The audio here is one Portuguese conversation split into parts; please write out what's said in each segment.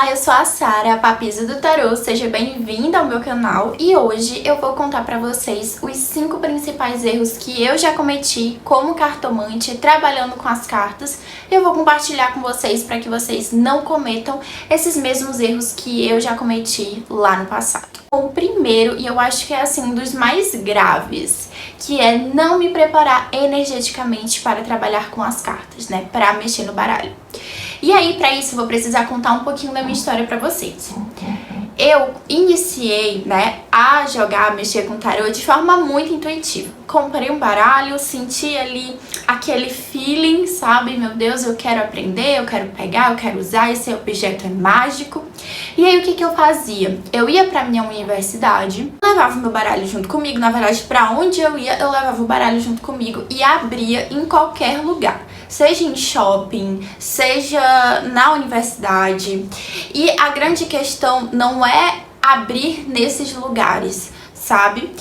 Olá, eu sou a Sara, a Papisa do Tarô, seja bem-vinda ao meu canal e hoje eu vou contar pra vocês os 5 principais erros que eu já cometi como cartomante trabalhando com as cartas. Eu vou compartilhar com vocês para que vocês não cometam esses mesmos erros que eu já cometi lá no passado. O primeiro, e eu acho que é assim um dos mais graves, que é não me preparar energeticamente para trabalhar com as cartas, né, para mexer no baralho. E aí, para isso, eu vou precisar contar um pouquinho da minha história para vocês. Eu iniciei, né, a jogar, a mexer com tarô de forma muito intuitiva. Comprei um baralho, senti ali aquele feeling, sabe? Meu Deus, eu quero aprender, eu quero pegar, eu quero usar, esse objeto é mágico. E aí, o que eu fazia? Eu ia pra minha universidade, levava o meu baralho junto comigo. Na verdade, pra onde eu ia, eu levava o baralho junto comigo e abria em qualquer lugar. Seja em shopping, seja na universidade. E a grande questão não é abrir nesses lugares, sabe?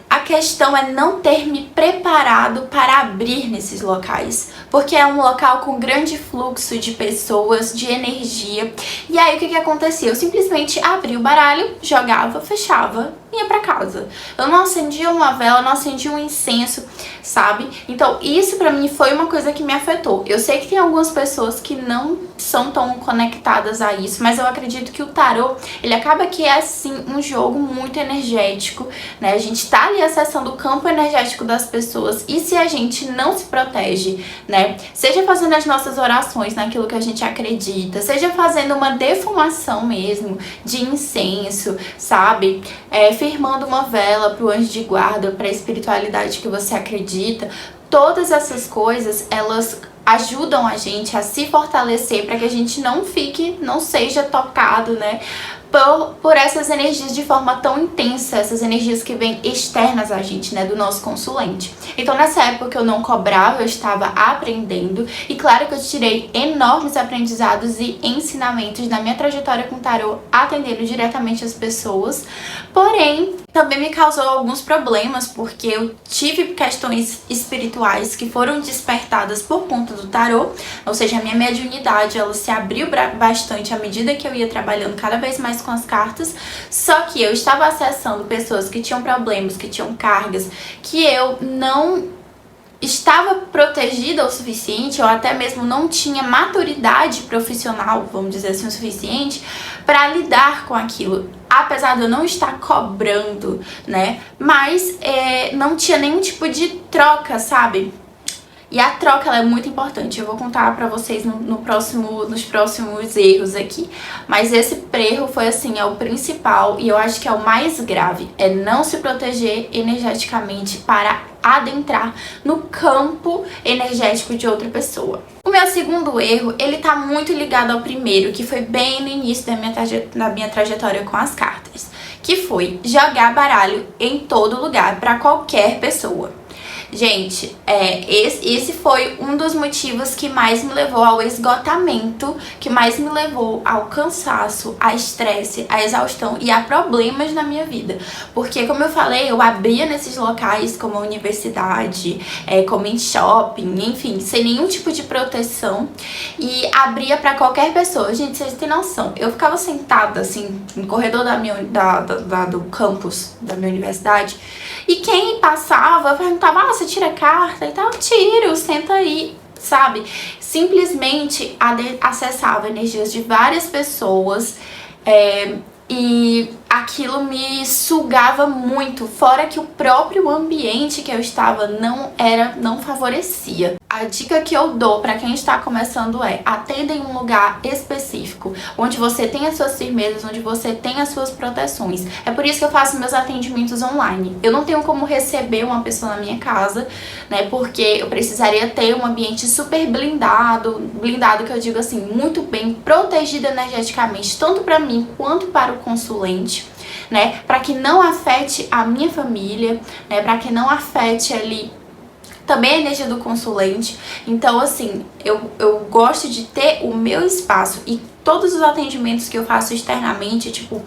A questão é não ter me preparado para abrir nesses locais, porque é um local com grande fluxo de pessoas, de energia. E aí o que acontecia? Eu simplesmente abria o baralho, jogava, fechava e ia pra casa. Eu não acendia uma vela, não acendia um incenso, sabe? Então isso pra mim foi uma coisa que me afetou. Eu sei que tem algumas pessoas que não são tão conectadas a isso, mas eu acredito que o tarô, ele acaba que é assim um jogo muito energético, né? A gente tá ali acessando o campo energético das pessoas e se a gente não se protege, né? Seja fazendo as nossas orações naquilo que a gente acredita, seja fazendo uma defumação mesmo de incenso, sabe? Firmando uma vela pro anjo de guarda, pra espiritualidade que você acredita. Todas essas coisas, elas ajudam a gente a se fortalecer para que a gente não seja tocado, né, por essas energias de forma tão intensa, essas energias que vêm externas a gente, né, do nosso consulente. Então nessa época eu não cobrava, eu estava aprendendo e claro que eu tirei enormes aprendizados e ensinamentos na minha trajetória com tarô, atendendo diretamente as pessoas, porém também me causou alguns problemas porque eu tive questões espirituais que foram despertadas por conta do tarô, ou seja, a minha mediunidade ela se abriu bastante à medida que eu ia trabalhando cada vez mais com as cartas, só que eu estava acessando pessoas que tinham problemas, que tinham cargas, que eu não estava protegida o suficiente, ou até mesmo não tinha maturidade profissional, vamos dizer assim, o suficiente para lidar com aquilo. Apesar de eu não estar cobrando, né? Mas não tinha nenhum tipo de troca, sabe? E a troca ela é muito importante. Eu vou contar pra vocês nos próximos erros aqui. Mas esse erro foi assim, é o principal e eu acho que é o mais grave. É não se proteger energeticamente para adentrar no campo energético de outra pessoa. O meu segundo erro, ele tá muito ligado ao primeiro, que foi bem no início da minha trajetória com as cartas, que foi jogar baralho em todo lugar, para qualquer pessoa. Gente, esse foi um dos motivos que mais me levou ao esgotamento, que mais me levou ao cansaço, a estresse, a exaustão e a problemas na minha vida. Porque, como eu falei, eu abria nesses locais como a universidade, como em shopping, enfim, sem nenhum tipo de proteção e abria pra qualquer pessoa. Gente, vocês têm noção, eu ficava sentada assim no corredor do campus da minha universidade e quem passava perguntava, você tira carta e tal? Tiro, senta aí, sabe? Simplesmente acessava energias de várias pessoas e aquilo me sugava muito, fora que o próprio ambiente que eu estava não favorecia. A dica que eu dou para quem está começando é: atenda em um lugar específico, onde você tem as suas firmezas, onde você tem as suas proteções. É por isso que eu faço meus atendimentos online. Eu não tenho como receber uma pessoa na minha casa, né, porque eu precisaria ter um ambiente super blindado que eu digo assim, muito bem protegido energeticamente, tanto para mim quanto para o consulente, né, para que não afete a minha família, né, para que não afete ali também a energia do consulente. Então assim, eu gosto de ter o meu espaço e todos os atendimentos que eu faço externamente, tipo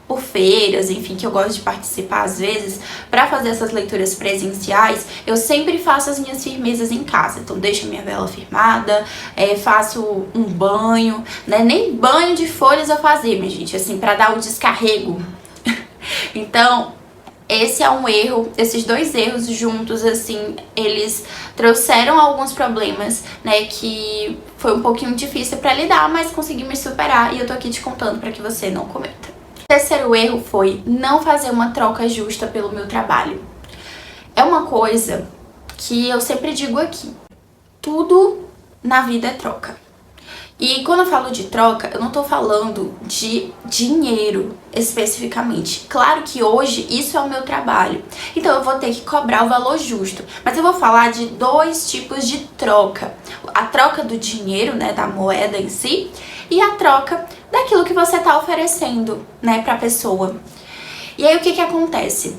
por feiras, enfim, que eu gosto de participar às vezes, para fazer essas leituras presenciais, eu sempre faço as minhas firmezas em casa. Então deixo a minha vela firmada, faço um banho, né? Nem banho de folhas eu fazia, minha gente, assim, para dar o descarrego. Então, esse é um erro, esses dois erros juntos, assim, eles trouxeram alguns problemas, né, que foi um pouquinho difícil pra lidar, mas conseguimos superar e eu tô aqui te contando pra que você não cometa. O terceiro erro foi não fazer uma troca justa pelo meu trabalho. É uma coisa que eu sempre digo aqui, tudo na vida é troca. E quando eu falo de troca, eu não tô falando de dinheiro especificamente. Claro que hoje isso é o meu trabalho, então eu vou ter que cobrar o valor justo. Mas eu vou falar de dois tipos de troca. A troca do dinheiro, né, da moeda em si, e a troca daquilo que você tá oferecendo, né, pra pessoa. E aí o que acontece?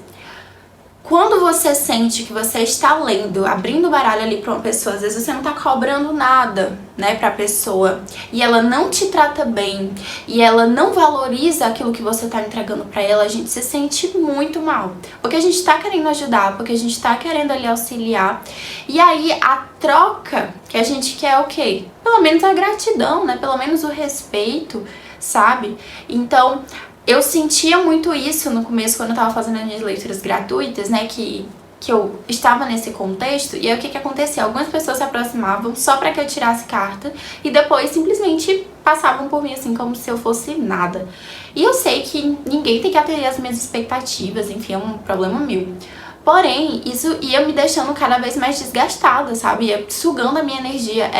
Quando você sente que você está lendo, abrindo o baralho ali para uma pessoa, às vezes você não tá cobrando nada, né, pra pessoa, e ela não te trata bem, e ela não valoriza aquilo que você tá entregando pra ela, a gente se sente muito mal. Porque a gente tá querendo ajudar, porque a gente tá querendo ali auxiliar, e aí a troca que a gente quer é o quê? Pelo menos a gratidão, né, pelo menos o respeito, sabe? Então, eu sentia muito isso no começo, quando eu tava fazendo as minhas leituras gratuitas, né, que eu estava nesse contexto, e aí o que acontecia? Algumas pessoas se aproximavam só pra que eu tirasse carta, e depois simplesmente passavam por mim assim, como se eu fosse nada. E eu sei que ninguém tem que atender as minhas expectativas, enfim, é um problema meu. Porém, isso ia me deixando cada vez mais desgastada, sabe? Ia sugando a minha energia.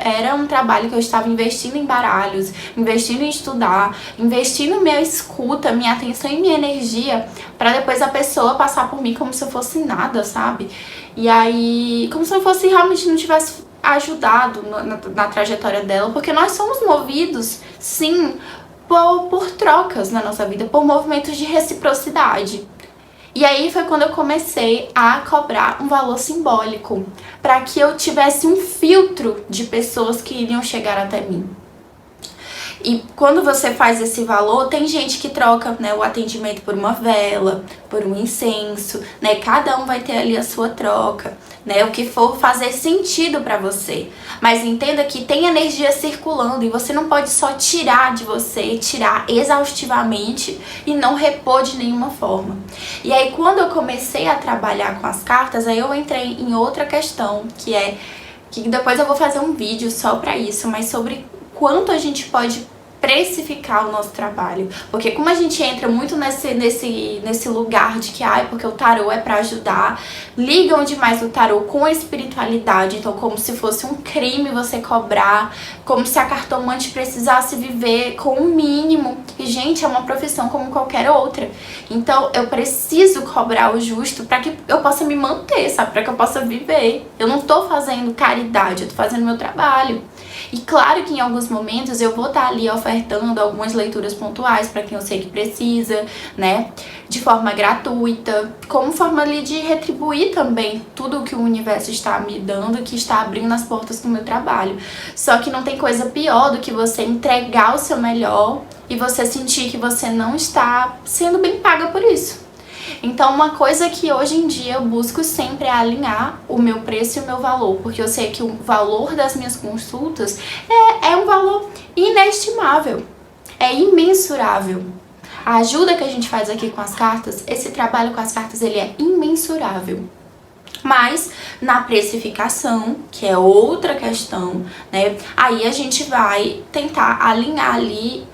Era um trabalho que eu estava investindo em baralhos, investindo em estudar, investindo minha escuta, minha atenção e minha energia, pra depois a pessoa passar por mim como se eu fosse nada, sabe? E aí, como se eu fosse realmente não tivesse ajudado na trajetória dela, porque nós somos movidos, sim, por trocas na nossa vida, por movimentos de reciprocidade. E aí foi quando eu comecei a cobrar um valor simbólico, para que eu tivesse um filtro de pessoas que iriam chegar até mim. E quando você faz esse valor, tem gente que troca, né, o atendimento por uma vela, por um incenso, né? Cada um vai ter ali a sua troca, né? O que for fazer sentido pra você. Mas entenda que tem energia circulando e você não pode só tirar de você, tirar exaustivamente e não repor de nenhuma forma. E aí quando eu comecei a trabalhar com as cartas, aí eu entrei em outra questão, que depois eu vou fazer um vídeo só pra isso, mas sobre quanto a gente pode precificar o nosso trabalho. Porque como a gente entra muito nesse lugar de que, porque o tarô é pra ajudar, ligam demais o tarô com a espiritualidade, então como se fosse um crime você cobrar, como se a cartomante precisasse viver com o mínimo. E, gente, é uma profissão como qualquer outra. Então eu preciso cobrar o justo pra que eu possa me manter, sabe? Pra que eu possa viver. Eu não tô fazendo caridade, eu tô fazendo meu trabalho. E claro que em alguns momentos eu vou estar ali ofertando algumas leituras pontuais para quem eu sei que precisa, né? De forma gratuita, como forma ali de retribuir também tudo o que o universo está me dando, que está abrindo as portas do meu trabalho. Só que não tem coisa pior do que você entregar o seu melhor e você sentir que você não está sendo bem paga por isso. Então uma coisa que hoje em dia eu busco sempre é alinhar o meu preço e o meu valor, porque eu sei que o valor das minhas consultas é um valor inestimável, é imensurável. A ajuda que a gente faz aqui com as cartas, esse trabalho com as cartas, ele é imensurável. Mas na precificação, que é outra questão, né, aí a gente vai tentar alinhar ali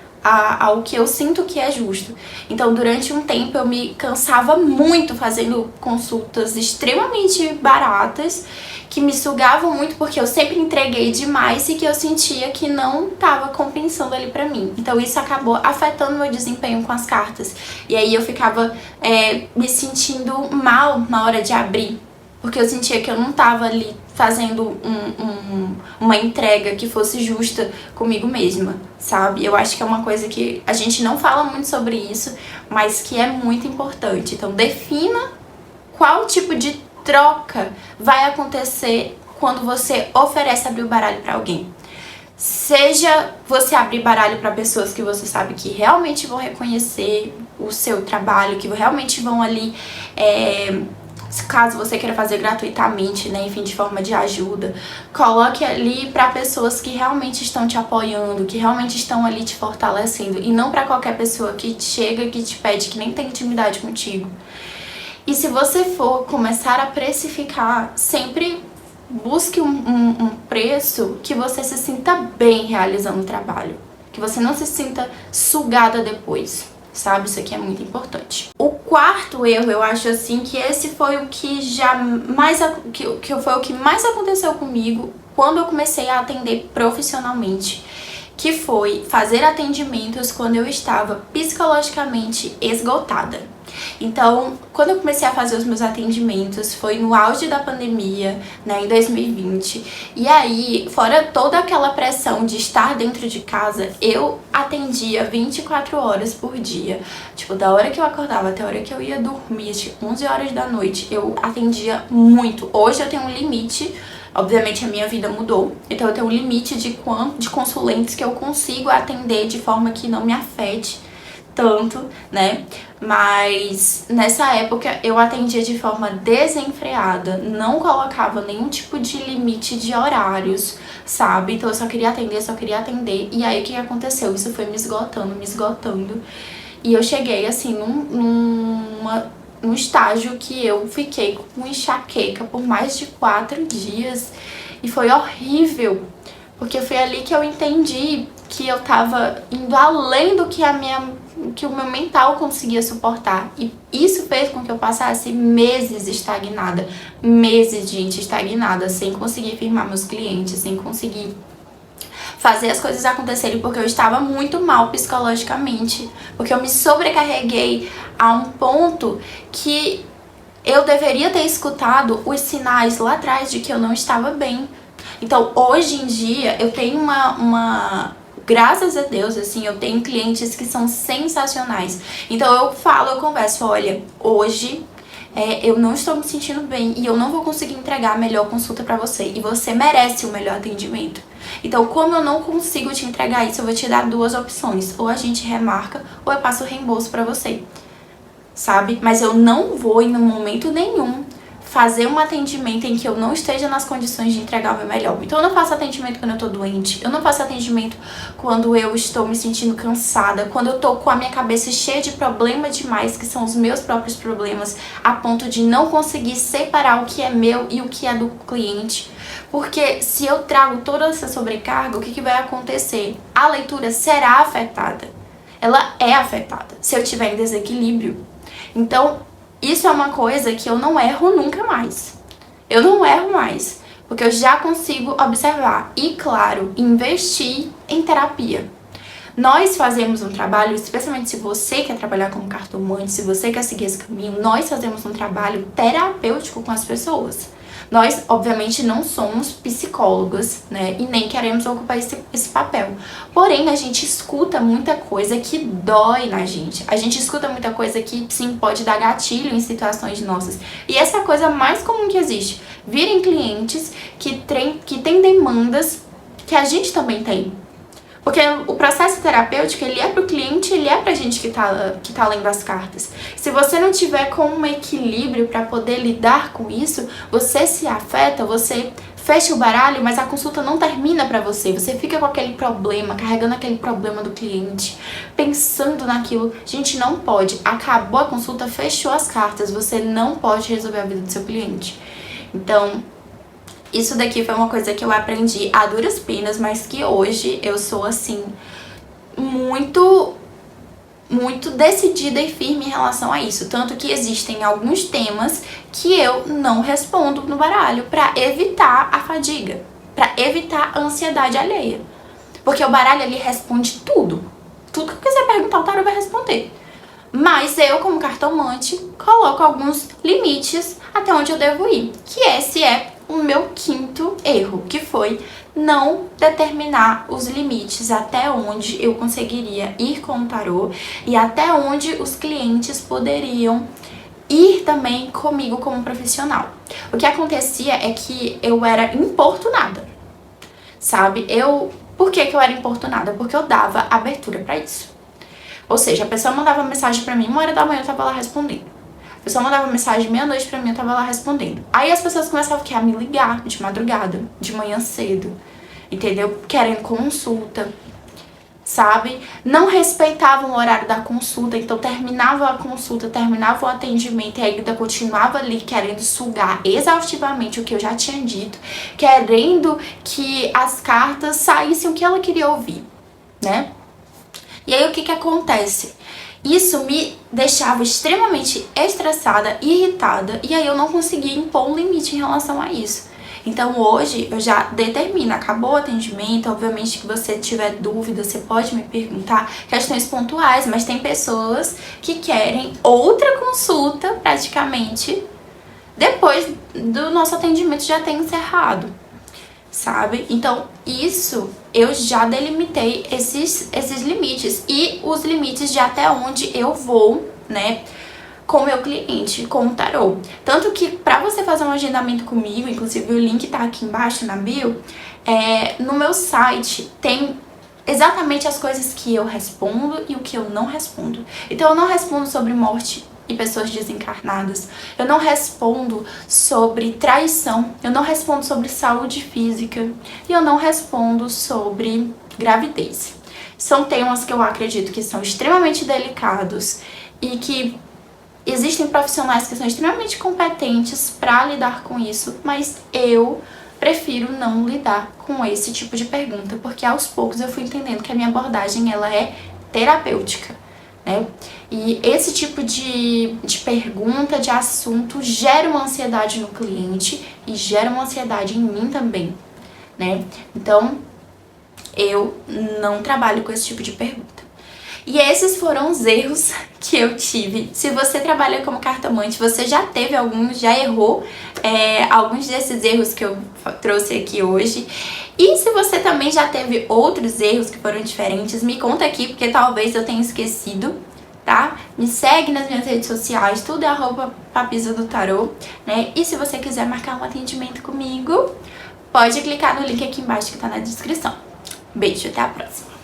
ao que eu sinto que é justo. Então, durante um tempo eu me cansava muito fazendo consultas extremamente baratas, que me sugavam muito porque eu sempre entreguei demais e que eu sentia que não estava compensando ali pra mim. Então isso acabou afetando meu desempenho com as cartas. E aí eu ficava me sentindo mal na hora de abrir, porque eu sentia que eu não estava ali fazendo uma entrega que fosse justa comigo mesma, sabe? Eu acho que é uma coisa que a gente não fala muito sobre isso, mas que é muito importante. Então defina qual tipo de troca vai acontecer quando você oferece abrir o baralho para alguém. Seja você abrir baralho para pessoas que você sabe que realmente vão reconhecer o seu trabalho, que realmente vão ali, caso você queira fazer gratuitamente, né, enfim, de forma de ajuda, coloque ali para pessoas que realmente estão te apoiando, que realmente estão ali te fortalecendo, e não para qualquer pessoa que chega, que te pede, que nem tem intimidade contigo. E se você for começar a precificar, sempre busque um preço que você se sinta bem realizando o trabalho, que você não se sinta sugada depois, sabe? Isso aqui é muito importante. O quarto erro, eu acho assim que esse foi o que foi o que mais aconteceu comigo quando eu comecei a atender profissionalmente, que foi fazer atendimentos quando eu estava psicologicamente esgotada. Então, quando eu comecei a fazer os meus atendimentos, foi no auge da pandemia, né, em 2020. E aí, fora toda aquela pressão de estar dentro de casa, eu atendia 24 horas por dia. Tipo, da hora que eu acordava até a hora que eu ia dormir, tipo, 11 horas da noite, eu atendia muito. Hoje eu tenho um limite. Obviamente a minha vida mudou, então eu tenho um limite de consulentes que eu consigo atender de forma que não me afete tanto, né? Mas nessa época eu atendia de forma desenfreada, não colocava nenhum tipo de limite de horários, sabe? Então eu só queria atender. E aí o que aconteceu? Isso foi me esgotando. E eu cheguei assim num estágio que eu fiquei com enxaqueca por mais de 4 dias. E foi horrível, porque foi ali que eu entendi que eu tava indo além do que o meu mental conseguia suportar. E isso fez com que eu passasse meses estagnada, meses, gente, estagnada, sem conseguir firmar meus clientes, sem conseguir fazer as coisas acontecerem, porque eu estava muito mal psicologicamente, porque eu me sobrecarreguei a um ponto que eu deveria ter escutado os sinais lá atrás de que eu não estava bem. Então, hoje em dia, eu tenho graças a Deus, assim, eu tenho clientes que são sensacionais. Então eu converso, olha, hoje eu não estou me sentindo bem e eu não vou conseguir entregar a melhor consulta pra você. E você merece o melhor atendimento. Então, como eu não consigo te entregar isso, eu vou te dar 2 opções. Ou a gente remarca, ou eu passo o reembolso pra você. Sabe? Mas eu não vou, em momento nenhum, fazer um atendimento em que eu não esteja nas condições de entregar o meu melhor. Então eu não faço atendimento quando eu tô doente, eu não faço atendimento quando eu estou me sentindo cansada, quando eu tô com a minha cabeça cheia de problema demais, que são os meus próprios problemas, a ponto de não conseguir separar o que é meu e o que é do cliente. Porque se eu trago toda essa sobrecarga, o que vai acontecer? A leitura será afetada. Ela é afetada se eu tiver em desequilíbrio. Então, isso é uma coisa que eu não erro nunca mais. Eu não erro mais, porque eu já consigo observar e, claro, investir em terapia. Nós fazemos um trabalho, especialmente se você quer trabalhar como cartomante, se você quer seguir esse caminho, nós fazemos um trabalho terapêutico com as pessoas. Nós, obviamente, não somos psicólogas, né? E nem queremos ocupar esse papel. Porém, a gente escuta muita coisa que dói na gente. A gente escuta muita coisa que, sim, pode dar gatilho em situações nossas. E essa é a coisa mais comum que existe. Virem clientes que têm demandas que a gente também tem. Porque o processo terapêutico, ele é pro cliente, ele é pra gente que tá lendo as cartas. Se você não tiver com um equilíbrio para poder lidar com isso, você se afeta, você fecha o baralho, mas a consulta não termina pra você. Você fica com aquele problema, carregando aquele problema do cliente, pensando naquilo. Gente, não pode. Acabou a consulta, fechou as cartas. Você não pode resolver a vida do seu cliente. Então, isso daqui foi uma coisa que eu aprendi a duras penas, mas que hoje eu sou, assim, muito decidida e firme em relação a isso. Tanto que existem alguns temas que eu não respondo no baralho pra evitar a fadiga, pra evitar a ansiedade alheia. Porque o baralho, ele responde tudo. Tudo que eu quiser perguntar, o tarô vai responder. Mas eu, como cartomante, coloco alguns limites até onde eu devo ir. Que esse é o meu 5º erro, que foi não determinar os limites até onde eu conseguiria ir com o tarô e até onde os clientes poderiam ir também comigo como profissional. O que acontecia é que eu era importunada, sabe? Eu Por que eu era importunada? Porque eu dava abertura pra isso. Ou seja, a pessoa mandava mensagem pra mim, 1h da manhã eu tava lá respondendo. A pessoa mandava mensagem meia-noite pra mim, eu tava lá respondendo. Aí as pessoas começavam a me ligar de madrugada, de manhã cedo, entendeu? Querendo consulta, sabe? Não respeitavam o horário da consulta, então terminava a consulta, terminava o atendimento e ainda continuava ali querendo sugar exaustivamente o que eu já tinha dito, querendo que as cartas saíssem o que ela queria ouvir, né? E aí o que acontece? Isso me deixava extremamente estressada, irritada, e aí eu não conseguia impor um limite em relação a isso. Então hoje eu já determino, acabou o atendimento, obviamente que você tiver dúvida, você pode me perguntar questões pontuais, mas tem pessoas que querem outra consulta praticamente depois do nosso atendimento já ter encerrado, sabe? Então isso eu já delimitei esses limites e os limites de até onde eu vou, né, com o meu cliente, com o tarô. Tanto que pra você fazer um agendamento comigo, inclusive o link tá aqui embaixo na bio, no meu site tem exatamente as coisas que eu respondo e o que eu não respondo. Então eu não respondo sobre morte e pessoas desencarnadas, eu não respondo sobre traição, eu não respondo sobre saúde física e eu não respondo sobre gravidez. São temas que eu acredito que são extremamente delicados e que existem profissionais que são extremamente competentes para lidar com isso, mas eu prefiro não lidar com esse tipo de pergunta, porque aos poucos eu fui entendendo que a minha abordagem ela é terapêutica, né? E esse tipo de pergunta, de assunto, gera uma ansiedade no cliente e gera uma ansiedade em mim também, né? Então, eu não trabalho com esse tipo de pergunta. E esses foram os erros que eu tive. Se você trabalha como cartomante, você já teve alguns, já errou alguns desses erros que eu trouxe aqui hoje. E se você também já teve outros erros que foram diferentes, me conta aqui, porque talvez eu tenha esquecido, tá? Me segue nas minhas redes sociais, tudo é @papizodotarô, né? E se você quiser marcar um atendimento comigo, pode clicar no link aqui embaixo que tá na descrição. Beijo, até a próxima!